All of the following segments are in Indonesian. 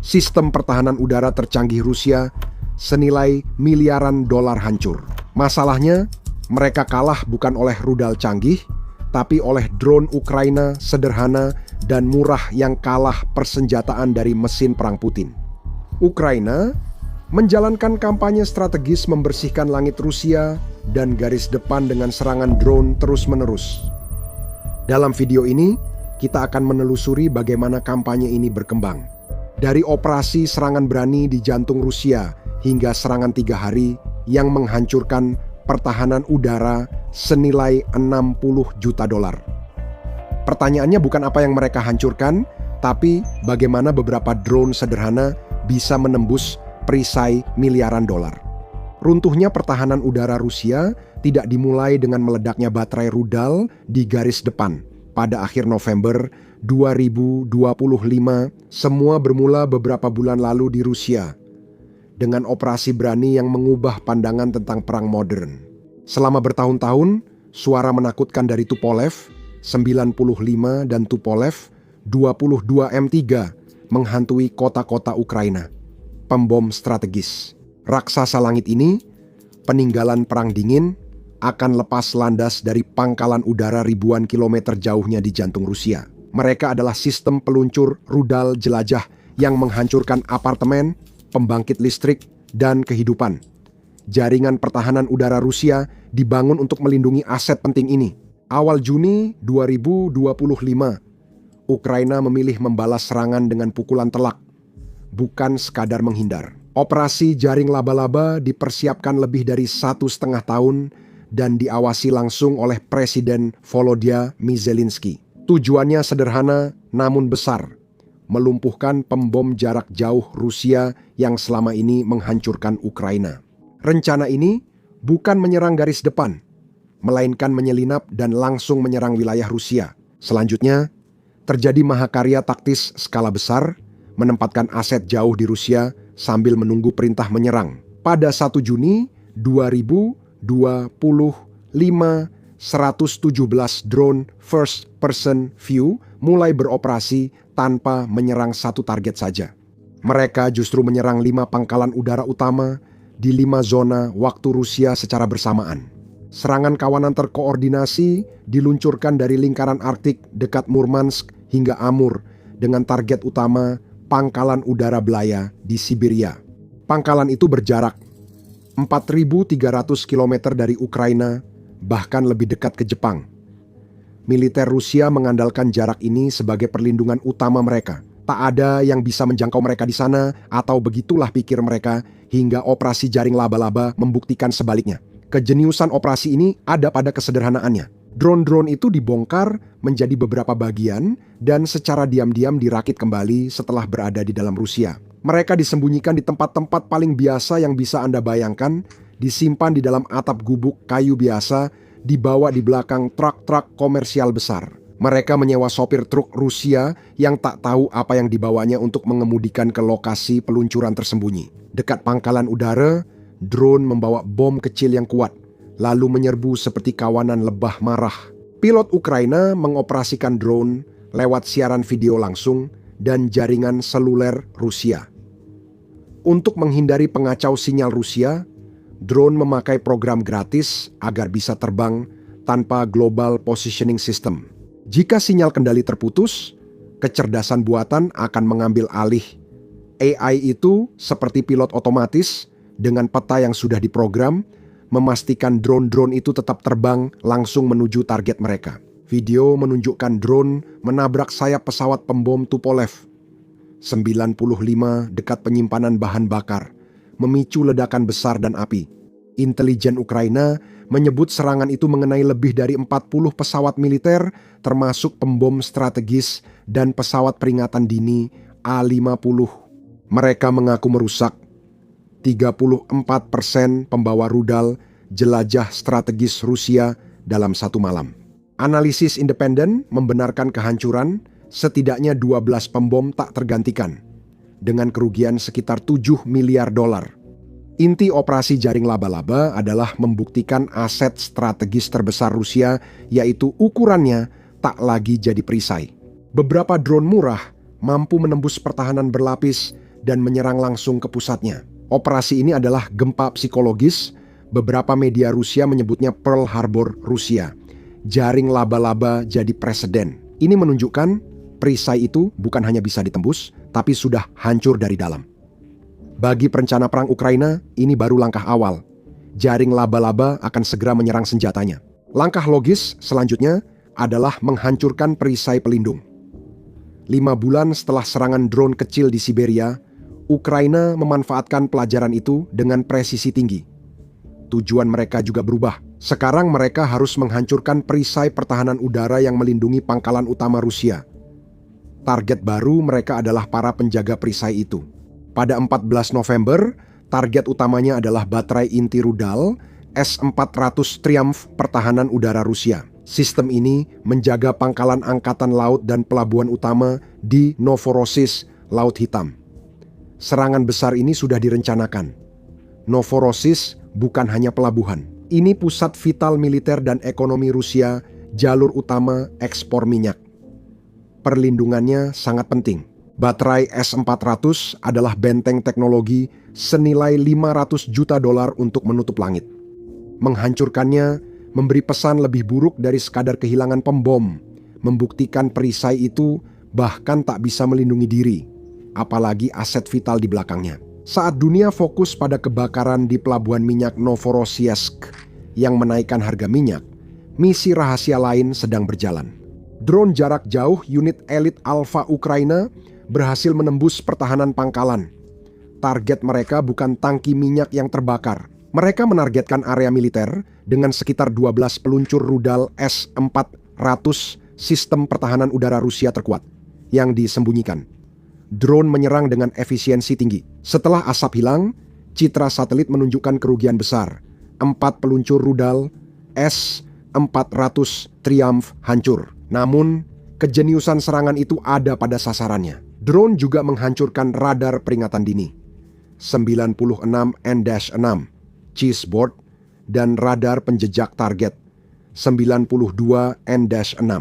Sistem pertahanan udara tercanggih Rusia senilai miliaran dolar hancur. Masalahnya, mereka kalah bukan oleh rudal canggih, tapi oleh drone Ukraina sederhana dan murah yang kalah persenjataan dari mesin perang Putin. Ukraina menjalankan kampanye strategis membersihkan langit Rusia dan garis depan dengan serangan drone terus-menerus. Dalam video ini, kita akan menelusuri bagaimana kampanye ini berkembang. Dari operasi serangan berani di jantung Rusia hingga serangan 3 hari yang menghancurkan pertahanan udara senilai 60 juta dolar. Pertanyaannya bukan apa yang mereka hancurkan, tapi bagaimana beberapa drone sederhana bisa menembus perisai miliaran dolar. Runtuhnya pertahanan udara Rusia tidak dimulai dengan meledaknya baterai rudal di garis depan. Pada akhir November 2025, semua bermula beberapa bulan lalu di Rusia dengan operasi berani yang mengubah pandangan tentang perang modern. Selama bertahun-tahun, suara menakutkan dari Tupolev 95 dan Tupolev 22 M3 menghantui kota-kota Ukraina. Pembom strategis. Raksasa langit ini, peninggalan perang dingin, akan lepas landas dari pangkalan udara ribuan kilometer jauhnya di jantung Rusia. Mereka adalah sistem peluncur rudal jelajah yang menghancurkan apartemen, pembangkit listrik, dan kehidupan. Jaringan pertahanan udara Rusia dibangun untuk melindungi aset penting ini. Awal Juni 2025, Ukraina memilih membalas serangan dengan pukulan telak, bukan sekadar menghindar. Operasi jaring laba-laba dipersiapkan lebih dari 1,5 tahun dan diawasi langsung oleh Presiden Volodymyr Zelensky. Tujuannya sederhana namun besar, melumpuhkan pembom jarak jauh Rusia yang selama ini menghancurkan Ukraina. Rencana ini bukan menyerang garis depan, melainkan menyelinap dan langsung menyerang wilayah Rusia. Selanjutnya, terjadi mahakarya taktis skala besar, menempatkan aset jauh di Rusia sambil menunggu perintah menyerang. Pada 1 Juni 2025, 117 drone first person view mulai beroperasi tanpa menyerang satu target saja. Mereka justru menyerang 5 pangkalan udara utama di 5 zona waktu Rusia secara bersamaan. Serangan kawanan terkoordinasi diluncurkan dari lingkaran Arktik dekat Murmansk hingga Amur dengan target utama pangkalan udara Belaya di Siberia. Pangkalan itu berjarak 4.300 km dari Ukraina, bahkan lebih dekat ke Jepang. Militer Rusia mengandalkan jarak ini sebagai perlindungan utama mereka. Tak ada yang bisa menjangkau mereka di sana, atau begitulah pikir mereka, hingga operasi jaring laba-laba membuktikan sebaliknya. Kejeniusan operasi ini ada pada kesederhanaannya. Drone-drone itu dibongkar menjadi beberapa bagian dan secara diam-diam dirakit kembali setelah berada di dalam Rusia. Mereka disembunyikan di tempat-tempat paling biasa yang bisa Anda bayangkan, disimpan di dalam atap gubuk kayu biasa, dibawa di belakang truk-truk komersial besar. Mereka menyewa sopir truk Rusia yang tak tahu apa yang dibawanya untuk mengemudikan ke lokasi peluncuran tersembunyi. Dekat pangkalan udara, drone membawa bom kecil yang kuat, lalu menyerbu seperti kawanan lebah marah. Pilot Ukraina mengoperasikan drone lewat siaran video langsung dan jaringan seluler Rusia. Untuk menghindari pengacau sinyal Rusia, drone memakai program gratis agar bisa terbang tanpa Global Positioning System. Jika sinyal kendali terputus, kecerdasan buatan akan mengambil alih. AI itu seperti pilot otomatis dengan peta yang sudah diprogram, memastikan drone-drone itu tetap terbang langsung menuju target mereka. Video menunjukkan drone menabrak sayap pesawat pembom Tupolev 95 dekat penyimpanan bahan bakar, memicu ledakan besar dan api. Intelijen Ukraina menyebut serangan itu mengenai lebih dari 40 pesawat militer, termasuk pembom strategis dan pesawat peringatan dini A-50. Mereka mengaku merusak 34% pembawa rudal jelajah strategis Rusia dalam satu malam. Analisis independen membenarkan kehancuran setidaknya 12 pembom tak tergantikan, dengan kerugian sekitar 7 miliar dolar. Inti operasi jaring laba-laba adalah membuktikan aset strategis terbesar Rusia, yaitu ukurannya tak lagi jadi perisai. Beberapa drone murah mampu menembus pertahanan berlapis dan menyerang langsung ke pusatnya. Operasi ini adalah gempa psikologis. Beberapa media Rusia menyebutnya Pearl Harbor Rusia. Jaring laba-laba jadi presiden. Ini menunjukkan perisai itu bukan hanya bisa ditembus, tapi sudah hancur dari dalam. Bagi perencana perang Ukraina, ini baru langkah awal. Jaring laba-laba akan segera menyerang senjatanya. Langkah logis selanjutnya adalah menghancurkan perisai pelindung. 5 bulan setelah serangan drone kecil di Siberia, Ukraina memanfaatkan pelajaran itu dengan presisi tinggi. Tujuan mereka juga berubah. Sekarang mereka harus menghancurkan perisai pertahanan udara yang melindungi pangkalan utama Rusia. Target baru mereka adalah para penjaga perisai itu. Pada 14 November, target utamanya adalah baterai inti rudal S-400 Triumph pertahanan udara Rusia. Sistem ini menjaga pangkalan angkatan laut dan pelabuhan utama di Novorossiysk, Laut Hitam. Serangan besar ini sudah direncanakan. Novorossiysk bukan hanya pelabuhan. Ini pusat vital militer dan ekonomi Rusia, jalur utama ekspor minyak. Perlindungannya sangat penting. Baterai S-400 adalah benteng teknologi senilai $500 juta untuk menutup langit. Menghancurkannya memberi pesan lebih buruk dari sekadar kehilangan pembom, membuktikan perisai itu bahkan tak bisa melindungi diri, apalagi aset vital di belakangnya. Saat dunia fokus pada kebakaran di pelabuhan minyak Novorossiysk yang menaikkan harga minyak, misi rahasia lain sedang berjalan. Drone jarak jauh unit elit Alpha Ukraina berhasil menembus pertahanan pangkalan. Target mereka bukan tangki minyak yang terbakar. Mereka menargetkan area militer dengan sekitar 12 peluncur rudal S-400 sistem pertahanan udara Rusia terkuat yang disembunyikan. Drone menyerang dengan efisiensi tinggi. Setelah asap hilang, citra satelit menunjukkan kerugian besar. 4 peluncur rudal S-400 Triumph hancur. Namun, kejeniusan serangan itu ada pada sasarannya. Drone juga menghancurkan radar peringatan dini. 96 N-6 Cheeseboard dan radar penjejak target 92 N-6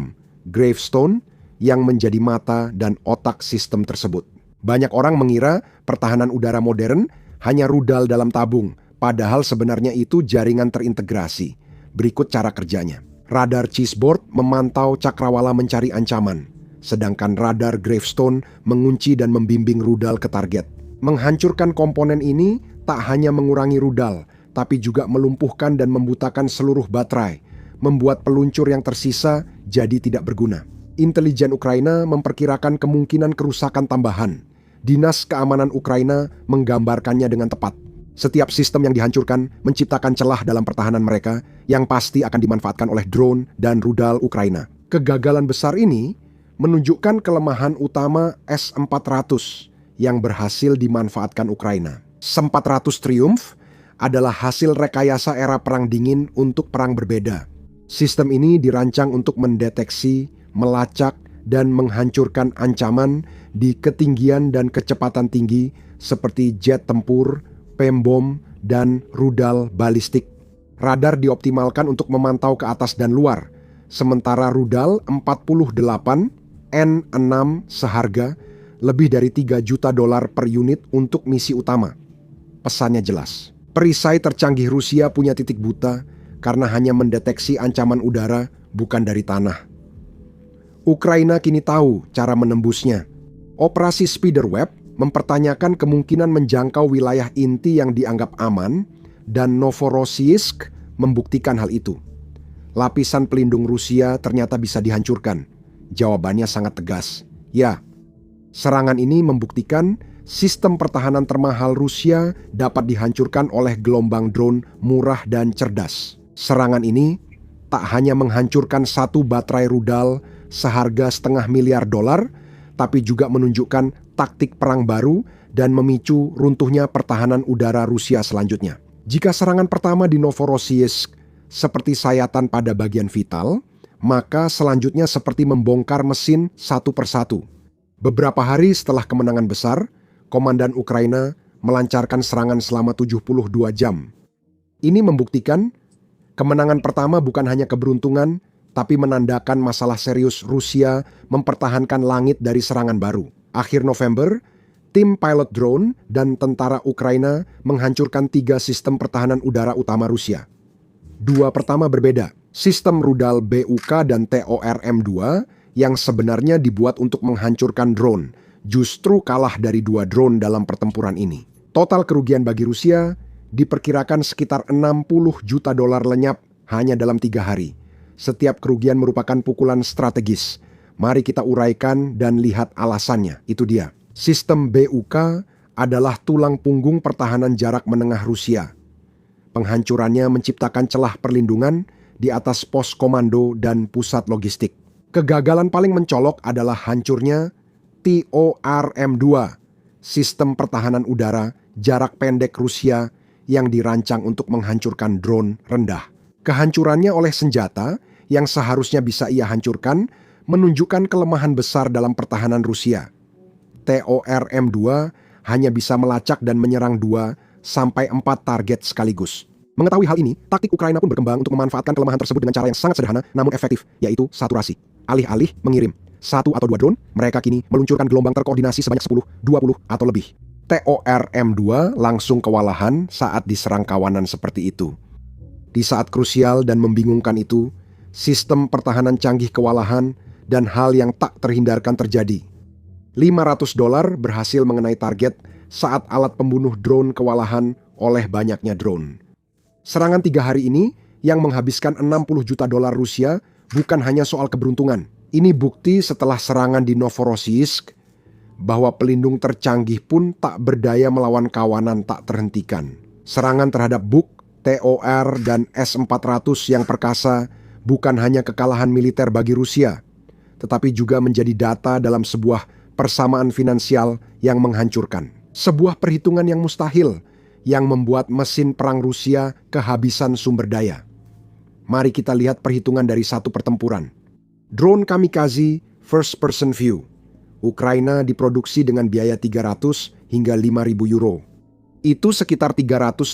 Gravestone yang menjadi mata dan otak sistem tersebut. Banyak orang mengira pertahanan udara modern hanya rudal dalam tabung, padahal sebenarnya itu jaringan terintegrasi. Berikut cara kerjanya. Radar Cheeseboard memantau cakrawala mencari ancaman, sedangkan radar Gravestone mengunci dan membimbing rudal ke target. Menghancurkan komponen ini tak hanya mengurangi rudal, tapi juga melumpuhkan dan membutakan seluruh baterai, membuat peluncur yang tersisa jadi tidak berguna. Intelijen Ukraina memperkirakan kemungkinan kerusakan tambahan. Dinas Keamanan Ukraina menggambarkannya dengan tepat. Setiap sistem yang dihancurkan menciptakan celah dalam pertahanan mereka yang pasti akan dimanfaatkan oleh drone dan rudal Ukraina. Kegagalan besar ini menunjukkan kelemahan utama S-400 yang berhasil dimanfaatkan Ukraina. S-400 Triumph adalah hasil rekayasa era Perang Dingin untuk perang berbeda. Sistem ini dirancang untuk mendeteksi, melacak, dan menghancurkan ancaman di ketinggian dan kecepatan tinggi seperti jet tempur, pembom, dan rudal balistik. Radar dioptimalkan untuk memantau ke atas dan luar, sementara rudal 48 N-6 seharga lebih dari $3 juta per unit untuk misi utama. Pesannya jelas. Perisai tercanggih Rusia punya titik buta karena hanya mendeteksi ancaman udara, bukan dari tanah. Ukraina kini tahu cara menembusnya. Operasi Spiderweb mempertanyakan kemungkinan menjangkau wilayah inti yang dianggap aman, dan Novorossiysk membuktikan hal itu. Lapisan pelindung Rusia ternyata bisa dihancurkan. Jawabannya sangat tegas. Ya, serangan ini membuktikan sistem pertahanan termahal Rusia dapat dihancurkan oleh gelombang drone murah dan cerdas. Serangan ini tak hanya menghancurkan satu baterai rudal seharga $500 miliar, tapi juga menunjukkan taktik perang baru dan memicu runtuhnya pertahanan udara Rusia selanjutnya. Jika serangan pertama di Novorossiysk seperti sayatan pada bagian vital, maka selanjutnya seperti membongkar mesin satu persatu. Beberapa hari setelah kemenangan besar, komandan Ukraina melancarkan serangan selama 72 jam. Ini membuktikan kemenangan pertama bukan hanya keberuntungan, tapi menandakan masalah serius Rusia mempertahankan langit dari serangan baru. Akhir November, Tim pilot drone dan tentara Ukraina menghancurkan 3 sistem pertahanan udara utama Rusia. 2 pertama berbeda, sistem rudal BUK dan TORM-2 yang sebenarnya dibuat untuk menghancurkan drone, justru kalah dari 2 drone dalam pertempuran ini. Total kerugian bagi Rusia diperkirakan sekitar $60 juta lenyap hanya dalam 3 hari. Setiap kerugian merupakan pukulan strategis. Mari kita uraikan dan lihat alasannya. Itu dia. Sistem BUK adalah tulang punggung pertahanan jarak menengah Rusia. Penghancurannya menciptakan celah perlindungan di atas pos komando dan pusat logistik. Kegagalan paling mencolok adalah hancurnya TORM-2, sistem pertahanan udara jarak pendek Rusia yang dirancang untuk menghancurkan drone rendah. Kehancurannya oleh senjata yang seharusnya bisa ia hancurkan menunjukkan kelemahan besar dalam pertahanan Rusia. TORM-2 hanya bisa melacak dan menyerang 2-4 target sekaligus. Mengetahui hal ini, taktik Ukraina pun berkembang untuk memanfaatkan kelemahan tersebut dengan cara yang sangat sederhana namun efektif, yaitu saturasi. Alih-alih mengirim 1 atau 2 drone, mereka kini meluncurkan gelombang terkoordinasi sebanyak 10, 20, atau lebih. TORM-2 langsung kewalahan saat diserang kawanan seperti itu. Di saat krusial dan membingungkan itu, sistem pertahanan canggih kewalahan dan hal yang tak terhindarkan terjadi. $500 berhasil mengenai target saat alat pembunuh drone kewalahan oleh banyaknya drone. Serangan 3 hari ini yang menghabiskan $60 juta Rusia bukan hanya soal keberuntungan. Ini bukti setelah serangan di Novorossiysk bahwa pelindung tercanggih pun tak berdaya melawan kawanan tak terhentikan. Serangan terhadap Buk, TOR, dan S-400 yang perkasa bukan hanya kekalahan militer bagi Rusia, tetapi juga menjadi data dalam sebuah persamaan finansial yang menghancurkan. Sebuah perhitungan yang mustahil yang membuat mesin perang Rusia kehabisan sumber daya. Mari kita lihat perhitungan dari satu pertempuran. Drone kamikaze first person view. Ukraina diproduksi dengan biaya 300 hingga 5.000 euro. Itu sekitar 350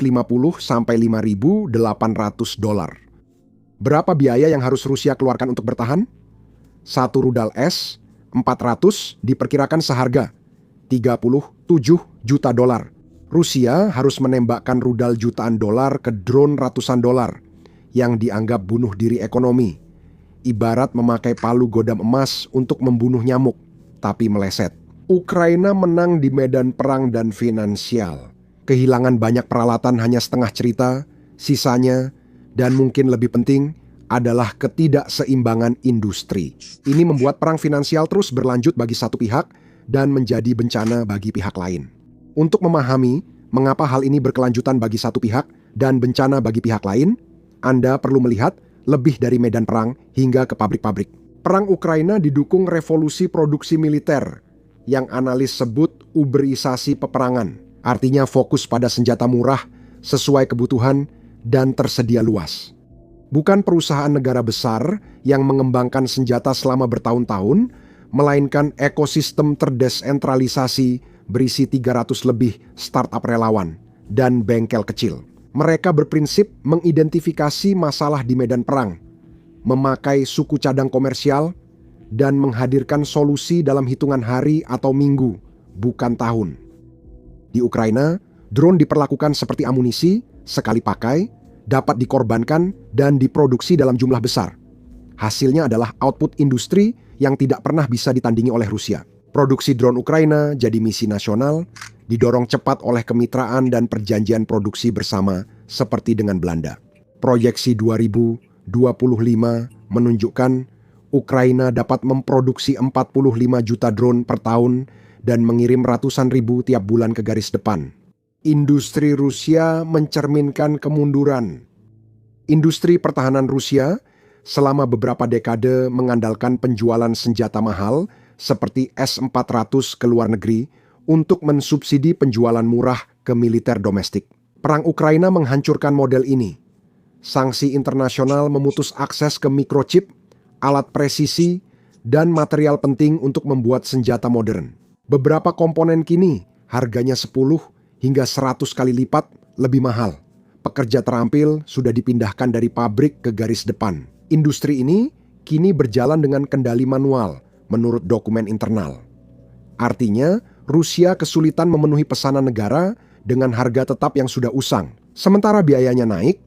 sampai 5.800 dolar. Berapa biaya yang harus Rusia keluarkan untuk bertahan? Satu rudal S-400 diperkirakan seharga 37 juta dolar. Rusia harus menembakkan rudal jutaan dolar ke drone ratusan dolar yang dianggap bunuh diri ekonomi. Ibarat memakai palu godam emas untuk membunuh nyamuk, tapi meleset. Ukraina menang di medan perang dan finansial. Kehilangan banyak peralatan hanya setengah cerita, sisanya, dan mungkin lebih penting, adalah ketidakseimbangan industri. Ini membuat perang finansial terus berlanjut bagi satu pihak dan menjadi bencana bagi pihak lain. Untuk memahami mengapa hal ini berkelanjutan bagi satu pihak dan bencana bagi pihak lain, Anda perlu melihat lebih dari medan perang hingga ke pabrik-pabrik. Perang Ukraina didukung revolusi produksi militer yang analis sebut uberisasi peperangan. Artinya fokus pada senjata murah sesuai kebutuhan dan tersedia luas. Bukan perusahaan negara besar yang mengembangkan senjata selama bertahun-tahun, melainkan ekosistem terdesentralisasi berisi 300 lebih startup relawan dan bengkel kecil. Mereka berprinsip mengidentifikasi masalah di medan perang, memakai suku cadang komersial, dan menghadirkan solusi dalam hitungan hari atau minggu, bukan tahun. Di Ukraina, drone diperlakukan seperti amunisi, sekali pakai, dapat dikorbankan dan diproduksi dalam jumlah besar. Hasilnya adalah output industri yang tidak pernah bisa ditandingi oleh Rusia. Produksi drone Ukraina jadi misi nasional, didorong cepat oleh kemitraan dan perjanjian produksi bersama seperti dengan Belanda. Proyeksi 2025 menunjukkan Ukraina dapat memproduksi 45 juta drone per tahun dan mengirim ratusan ribu tiap bulan ke garis depan. Industri Rusia mencerminkan kemunduran. Industri pertahanan Rusia selama beberapa dekade mengandalkan penjualan senjata mahal seperti S-400 ke luar negeri untuk mensubsidi penjualan murah ke militer domestik. Perang Ukraina menghancurkan model ini. Sanksi internasional memutus akses ke microchip, alat presisi, dan material penting untuk membuat senjata modern. Beberapa komponen kini harganya 10 hingga 100 kali lipat lebih mahal. Pekerja terampil sudah dipindahkan dari pabrik ke garis depan. Industri ini kini berjalan dengan kendali manual menurut dokumen internal. Artinya, Rusia kesulitan memenuhi pesanan negara dengan harga tetap yang sudah usang. Sementara biayanya naik,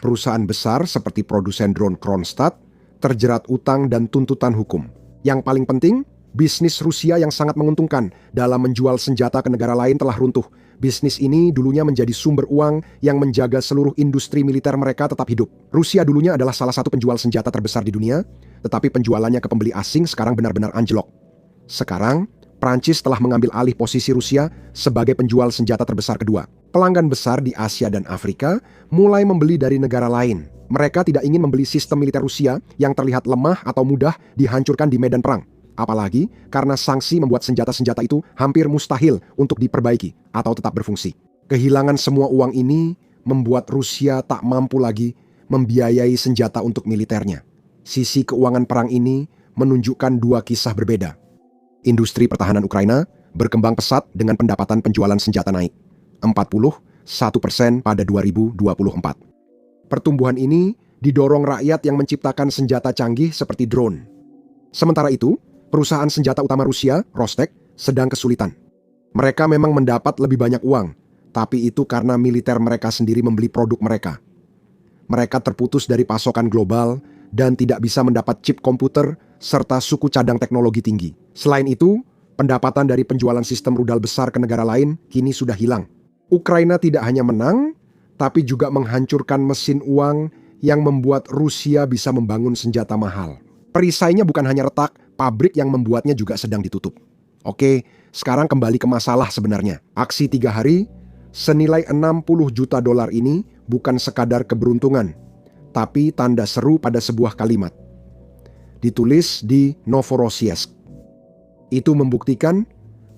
perusahaan besar seperti produsen drone Kronstadt terjerat utang dan tuntutan hukum. Yang paling penting, bisnis Rusia yang sangat menguntungkan dalam menjual senjata ke negara lain telah runtuh. Bisnis ini dulunya menjadi sumber uang yang menjaga seluruh industri militer mereka tetap hidup. Rusia dulunya adalah salah satu penjual senjata terbesar di dunia, tetapi penjualannya ke pembeli asing sekarang benar-benar anjlok. Sekarang, Prancis telah mengambil alih posisi Rusia sebagai penjual senjata terbesar kedua. Pelanggan besar di Asia dan Afrika mulai membeli dari negara lain. Mereka tidak ingin membeli sistem militer Rusia yang terlihat lemah atau mudah dihancurkan di medan perang. Apalagi karena sanksi membuat senjata-senjata itu hampir mustahil untuk diperbaiki atau tetap berfungsi. Kehilangan semua uang ini membuat Rusia tak mampu lagi membiayai senjata untuk militernya. Sisi keuangan perang ini menunjukkan dua kisah berbeda. Industri pertahanan Ukraina berkembang pesat dengan pendapatan penjualan senjata naik 41% pada 2024. Pertumbuhan ini didorong rakyat yang menciptakan senjata canggih seperti drone. Sementara itu, perusahaan senjata utama Rusia, Rostec, sedang kesulitan. Mereka memang mendapat lebih banyak uang, tapi itu karena militer mereka sendiri membeli produk mereka. Mereka terputus dari pasokan global dan tidak bisa mendapat chip komputer serta suku cadang teknologi tinggi. Selain itu, pendapatan dari penjualan sistem rudal besar ke negara lain kini sudah hilang. Ukraina tidak hanya menang, tapi juga menghancurkan mesin uang yang membuat Rusia bisa membangun senjata mahal. Perisainya bukan hanya retak, pabrik yang membuatnya juga sedang ditutup. Oke, sekarang kembali ke masalah sebenarnya. Aksi 3 hari senilai 60 juta dolar ini bukan sekadar keberuntungan, tapi tanda seru pada sebuah kalimat. Ditulis di Novorossiysk. Itu membuktikan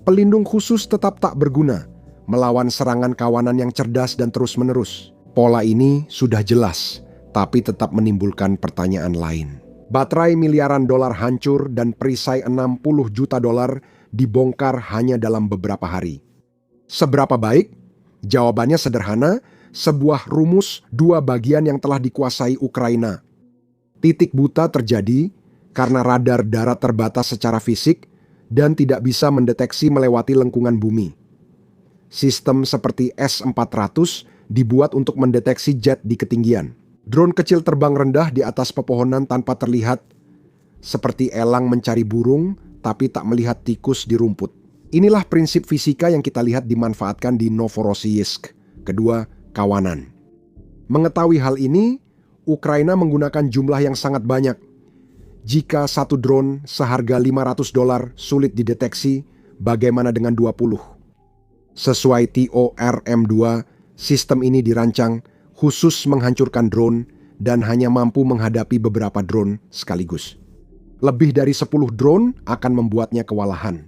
pelindung khusus tetap tak berguna melawan serangan kawanan yang cerdas dan terus-menerus. Pola ini sudah jelas, tapi tetap menimbulkan pertanyaan lain. Baterai miliaran dolar hancur dan perisai 60 juta dolar dibongkar hanya dalam beberapa hari. Seberapa baik? Jawabannya sederhana, sebuah rumus dua bagian yang telah dikuasai Ukraina. Titik buta terjadi karena radar darat terbatas secara fisik dan tidak bisa mendeteksi melewati lengkungan bumi. Sistem seperti S-400 dibuat untuk mendeteksi jet di ketinggian. Drone kecil terbang rendah di atas pepohonan tanpa terlihat, seperti elang mencari burung tapi tak melihat tikus di rumput. Inilah prinsip fisika yang kita lihat dimanfaatkan di Novorossiysk, kedua kawanan. Mengetahui hal ini, Ukraina menggunakan jumlah yang sangat banyak. Jika satu drone seharga $500 sulit dideteksi, bagaimana dengan 20? Sesuai TORM-2, sistem ini dirancang khusus menghancurkan drone dan hanya mampu menghadapi beberapa drone sekaligus. Lebih dari 10 drone akan membuatnya kewalahan.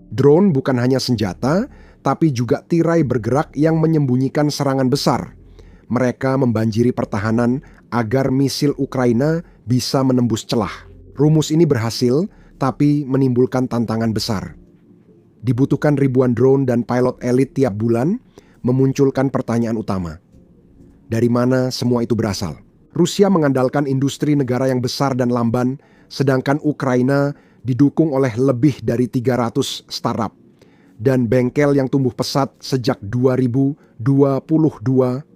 Drone bukan hanya senjata, tapi juga tirai bergerak yang menyembunyikan serangan besar. Mereka membanjiri pertahanan agar misil Ukraina bisa menembus celah. Rumus ini berhasil, tapi menimbulkan tantangan besar. Dibutuhkan ribuan drone dan pilot elit tiap bulan, memunculkan pertanyaan utama. Dari mana semua itu berasal? Rusia mengandalkan industri negara yang besar dan lamban, sedangkan Ukraina didukung oleh lebih dari 300 startup dan bengkel yang tumbuh pesat sejak 2022.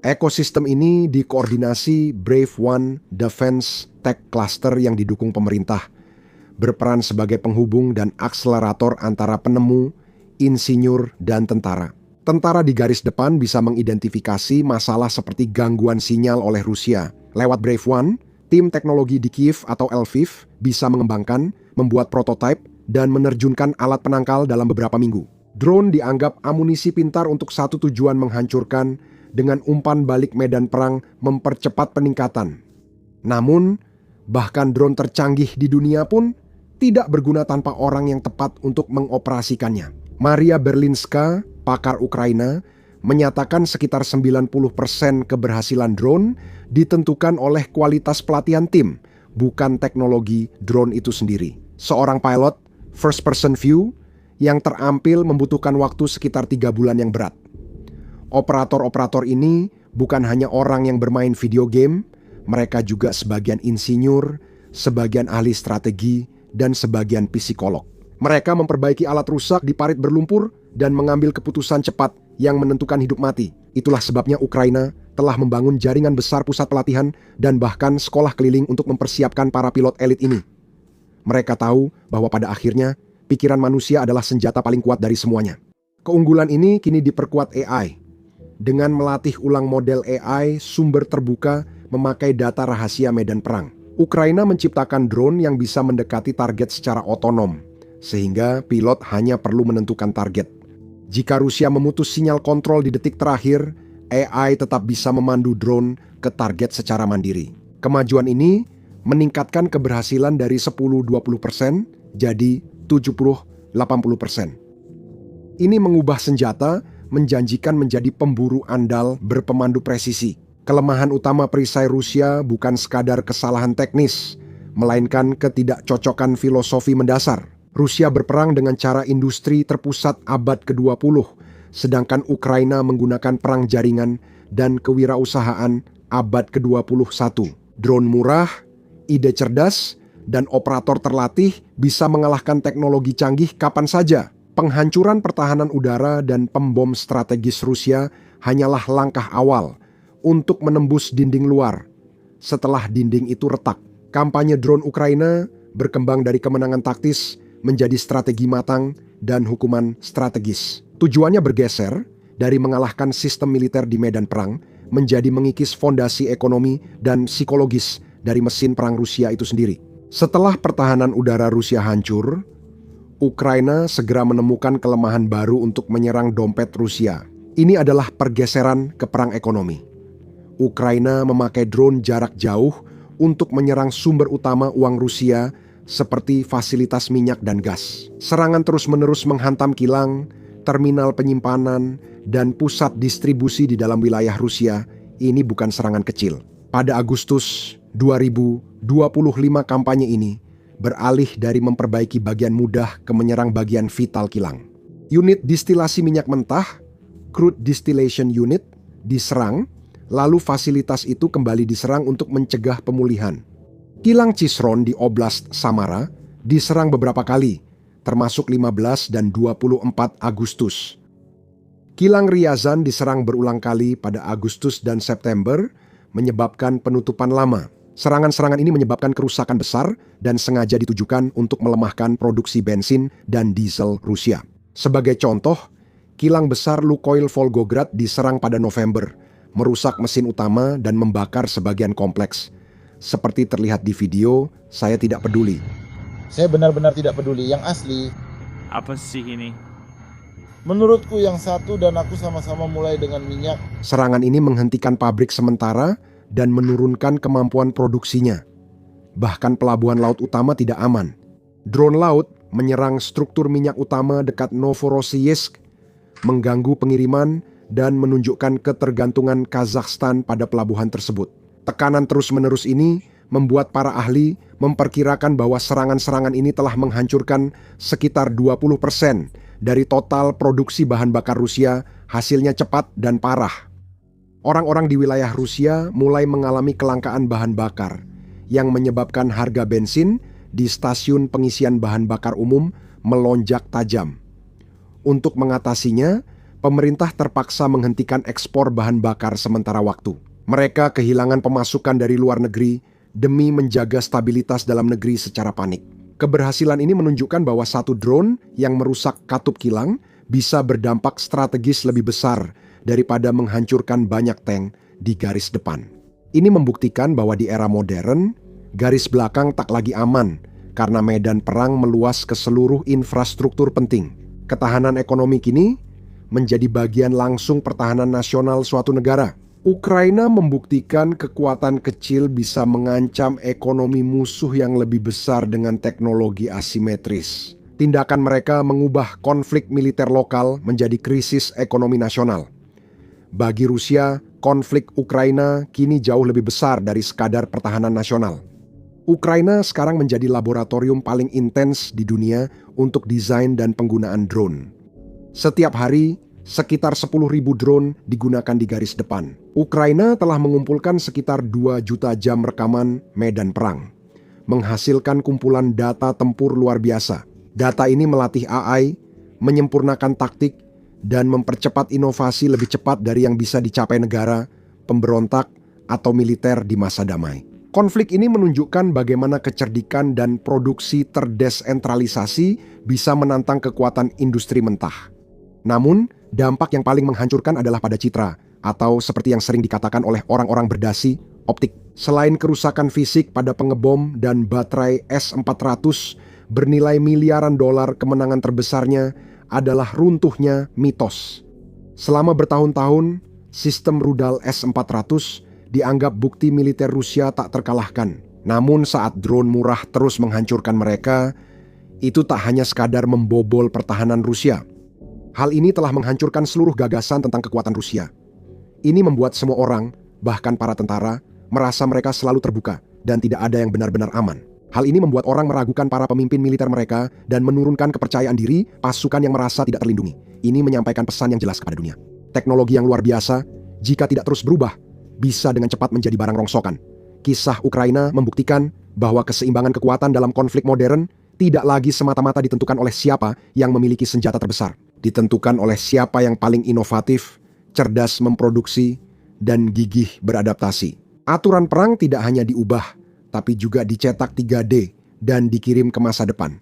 Ekosistem ini dikoordinasi Brave One Defense Tech Cluster yang didukung pemerintah, berperan sebagai penghubung dan akselerator antara penemu, insinyur, dan tentara. Tentara di garis depan bisa mengidentifikasi masalah seperti gangguan sinyal oleh Rusia. Lewat Brave One, tim teknologi di Kiev atau Lviv bisa mengembangkan, membuat prototipe, dan menerjunkan alat penangkal dalam beberapa minggu. Drone dianggap amunisi pintar untuk satu tujuan: menghancurkan. Dengan umpan balik medan perang mempercepat peningkatan. Namun, bahkan drone tercanggih di dunia pun tidak berguna tanpa orang yang tepat untuk mengoperasikannya. Maria Berlinska, pakar Ukraina, menyatakan sekitar 90% keberhasilan drone ditentukan oleh kualitas pelatihan tim, bukan teknologi drone itu sendiri. Seorang pilot first person view yang terampil membutuhkan waktu sekitar 3 bulan yang berat. Operator-operator ini bukan hanya orang yang bermain video game, mereka juga sebagian insinyur, sebagian ahli strategi, dan sebagian psikolog. Mereka memperbaiki alat rusak di parit berlumpur dan mengambil keputusan cepat yang menentukan hidup mati. Itulah sebabnya Ukraina telah membangun jaringan besar pusat pelatihan dan bahkan sekolah keliling untuk mempersiapkan para pilot elit ini. Mereka tahu bahwa pada akhirnya pikiran manusia adalah senjata paling kuat dari semuanya. Keunggulan ini kini diperkuat AI. Dengan melatih ulang model AI sumber terbuka memakai data rahasia medan perang. Ukraina menciptakan drone yang bisa mendekati target secara otonom, sehingga pilot hanya perlu menentukan target. Jika Rusia memutus sinyal kontrol di detik terakhir, AI tetap bisa memandu drone ke target secara mandiri. Kemajuan ini meningkatkan keberhasilan dari 10-20% jadi 70-80%. Ini mengubah senjata menjanjikan menjadi pemburu andal berpemandu presisi. Kelemahan utama perisai Rusia bukan sekadar kesalahan teknis, melainkan ketidakcocokan filosofi mendasar. Rusia berperang dengan cara industri terpusat abad ke-20, sedangkan Ukraina menggunakan perang jaringan dan kewirausahaan abad ke-21. Drone murah, ide cerdas, dan operator terlatih bisa mengalahkan teknologi canggih kapan saja. Penghancuran pertahanan udara dan pembom strategis Rusia hanyalah langkah awal untuk menembus dinding luar. Setelah dinding itu retak, kampanye drone Ukraina berkembang dari kemenangan taktis menjadi strategi matang dan hukuman strategis. Tujuannya bergeser dari mengalahkan sistem militer di medan perang menjadi mengikis fondasi ekonomi dan psikologis dari mesin perang Rusia itu sendiri. Setelah pertahanan udara Rusia hancur, Ukraina segera menemukan kelemahan baru untuk menyerang dompet Rusia. Ini adalah pergeseran ke perang ekonomi. Ukraina memakai drone jarak jauh untuk menyerang sumber utama uang Rusia seperti fasilitas minyak dan gas. Serangan terus-menerus menghantam kilang, terminal penyimpanan, dan pusat distribusi di dalam wilayah Rusia. Ini bukan serangan kecil. Pada Agustus 2025 kampanye ini beralih dari memperbaiki bagian mudah ke menyerang bagian vital kilang. Unit distilasi minyak mentah, crude distillation unit, diserang, lalu fasilitas itu kembali diserang untuk mencegah pemulihan. Kilang Cisron di Oblast Samara diserang beberapa kali, termasuk 15 dan 24 Agustus. Kilang Ryazan diserang berulang kali pada Agustus dan September, menyebabkan penutupan lama. Serangan-serangan ini menyebabkan kerusakan besar dan sengaja ditujukan untuk melemahkan produksi bensin dan diesel Rusia. Sebagai contoh, kilang besar Lukoil Volgograd diserang pada November, merusak mesin utama dan membakar sebagian kompleks. Seperti terlihat di video, saya tidak peduli. Saya benar-benar tidak peduli, yang asli. Apa sih ini? Menurutku yang satu dan aku sama-sama mulai dengan minyak. Serangan ini menghentikan pabrik sementara dan menurunkan kemampuan produksinya. Bahkan pelabuhan laut utama tidak aman. Drone laut menyerang struktur minyak utama dekat Novorossiysk, mengganggu pengiriman dan menunjukkan ketergantungan Kazakhstan pada pelabuhan tersebut. Tekanan terus-menerus ini membuat para ahli memperkirakan bahwa serangan-serangan ini telah menghancurkan sekitar 20% dari total produksi bahan bakar Rusia. Hasilnya cepat dan parah. Orang-orang di wilayah Rusia mulai mengalami kelangkaan bahan bakar yang menyebabkan harga bensin di stasiun pengisian bahan bakar umum melonjak tajam. Untuk mengatasinya, pemerintah terpaksa menghentikan ekspor bahan bakar sementara waktu. Mereka kehilangan pemasukan dari luar negeri demi menjaga stabilitas dalam negeri secara panik. Keberhasilan ini menunjukkan bahwa satu drone yang merusak katup kilang bisa berdampak strategis lebih besar daripada menghancurkan banyak tank di garis depan. Ini membuktikan bahwa di era modern, garis belakang tak lagi aman karena medan perang meluas ke seluruh infrastruktur penting. Ketahanan ekonomi kini menjadi bagian langsung pertahanan nasional suatu negara. Ukraina membuktikan kekuatan kecil bisa mengancam ekonomi musuh yang lebih besar dengan teknologi asimetris. Tindakan mereka mengubah konflik militer lokal menjadi krisis ekonomi nasional. Bagi Rusia, konflik Ukraina kini jauh lebih besar dari sekadar pertahanan nasional. Ukraina sekarang menjadi laboratorium paling intens di dunia untuk desain dan penggunaan drone. Setiap hari, sekitar 10.000 drone digunakan di garis depan. Ukraina telah mengumpulkan sekitar 2 juta jam rekaman medan perang, menghasilkan kumpulan data tempur luar biasa. Data ini melatih AI, menyempurnakan taktik, dan mempercepat inovasi lebih cepat dari yang bisa dicapai negara, pemberontak, atau militer di masa damai. Konflik ini menunjukkan bagaimana kecerdikan dan produksi terdesentralisasi bisa menantang kekuatan industri mentah. Namun, dampak yang paling menghancurkan adalah pada citra, atau seperti yang sering dikatakan oleh orang-orang berdasi, optik. Selain kerusakan fisik pada pengebom dan baterai S-400 bernilai miliaran dolar, kemenangan terbesarnya adalah runtuhnya mitos. Selama bertahun-tahun, sistem rudal S-400 dianggap bukti militer Rusia tak terkalahkan. Namun saat drone murah terus menghancurkan mereka, itu tak hanya sekadar membobol pertahanan Rusia. Hal ini telah menghancurkan seluruh gagasan tentang kekuatan Rusia. Ini membuat semua orang, bahkan para tentara, merasa mereka selalu terbuka dan tidak ada yang benar-benar aman. Hal ini membuat orang meragukan para pemimpin militer mereka dan menurunkan kepercayaan diri pasukan yang merasa tidak terlindungi. Ini menyampaikan pesan yang jelas kepada dunia. Teknologi yang luar biasa, jika tidak terus berubah, bisa dengan cepat menjadi barang rongsokan. Kisah Ukraina membuktikan bahwa keseimbangan kekuatan dalam konflik modern tidak lagi semata-mata ditentukan oleh siapa yang memiliki senjata terbesar. Ditentukan oleh siapa yang paling inovatif, cerdas memproduksi, dan gigih beradaptasi. Aturan perang tidak hanya diubah, tapi juga dicetak 3D dan dikirim ke masa depan.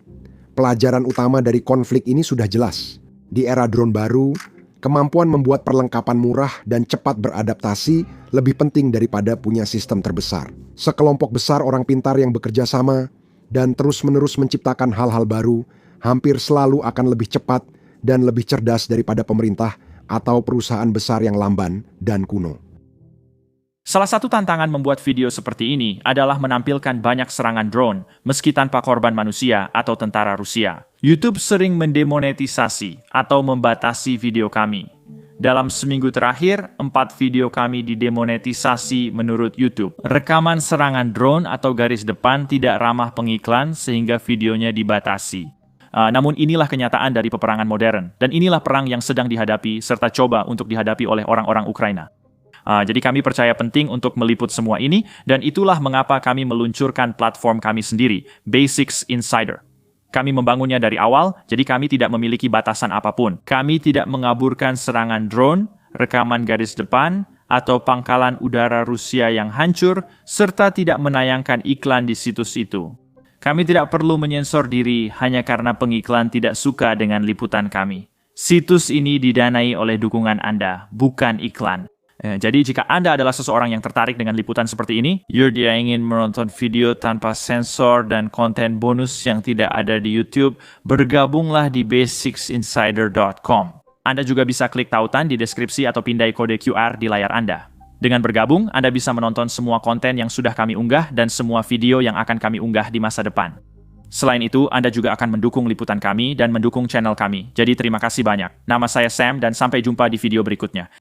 Pelajaran utama dari konflik ini sudah jelas. Di era drone baru, kemampuan membuat perlengkapan murah dan cepat beradaptasi lebih penting daripada punya sistem terbesar. Sekelompok besar orang pintar yang bekerja sama dan terus-menerus menciptakan hal-hal baru hampir selalu akan lebih cepat dan lebih cerdas daripada pemerintah atau perusahaan besar yang lamban dan kuno. Salah satu tantangan membuat video seperti ini adalah menampilkan banyak serangan drone, meski tanpa korban manusia atau tentara Rusia. YouTube sering mendemonetisasi atau membatasi video kami. Dalam seminggu terakhir, 4 video kami didemonetisasi menurut YouTube. Rekaman serangan drone atau garis depan tidak ramah pengiklan sehingga videonya dibatasi. Namun inilah kenyataan dari peperangan modern, dan inilah perang yang sedang dihadapi serta coba untuk dihadapi oleh orang-orang Ukraina. Jadi kami percaya penting untuk meliput semua ini, dan itulah mengapa kami meluncurkan platform kami sendiri, Basics Insider. Kami membangunnya dari awal, jadi kami tidak memiliki batasan apapun. Kami tidak mengaburkan serangan drone, rekaman garis depan, atau pangkalan udara Rusia yang hancur, serta tidak menayangkan iklan di situs itu. Kami tidak perlu menyensor diri hanya karena pengiklan tidak suka dengan liputan kami. Situs ini didanai oleh dukungan Anda, bukan iklan. Jadi jika Anda adalah seseorang yang tertarik dengan liputan seperti ini, dia ingin menonton video tanpa sensor dan konten bonus yang tidak ada di YouTube, bergabunglah di basicsinsider.com. Anda juga bisa klik tautan di deskripsi atau pindai kode QR di layar Anda. Dengan bergabung, Anda bisa menonton semua konten yang sudah kami unggah dan semua video yang akan kami unggah di masa depan. Selain itu, Anda juga akan mendukung liputan kami dan mendukung channel kami. Jadi terima kasih banyak. Nama saya Sam dan sampai jumpa di video berikutnya.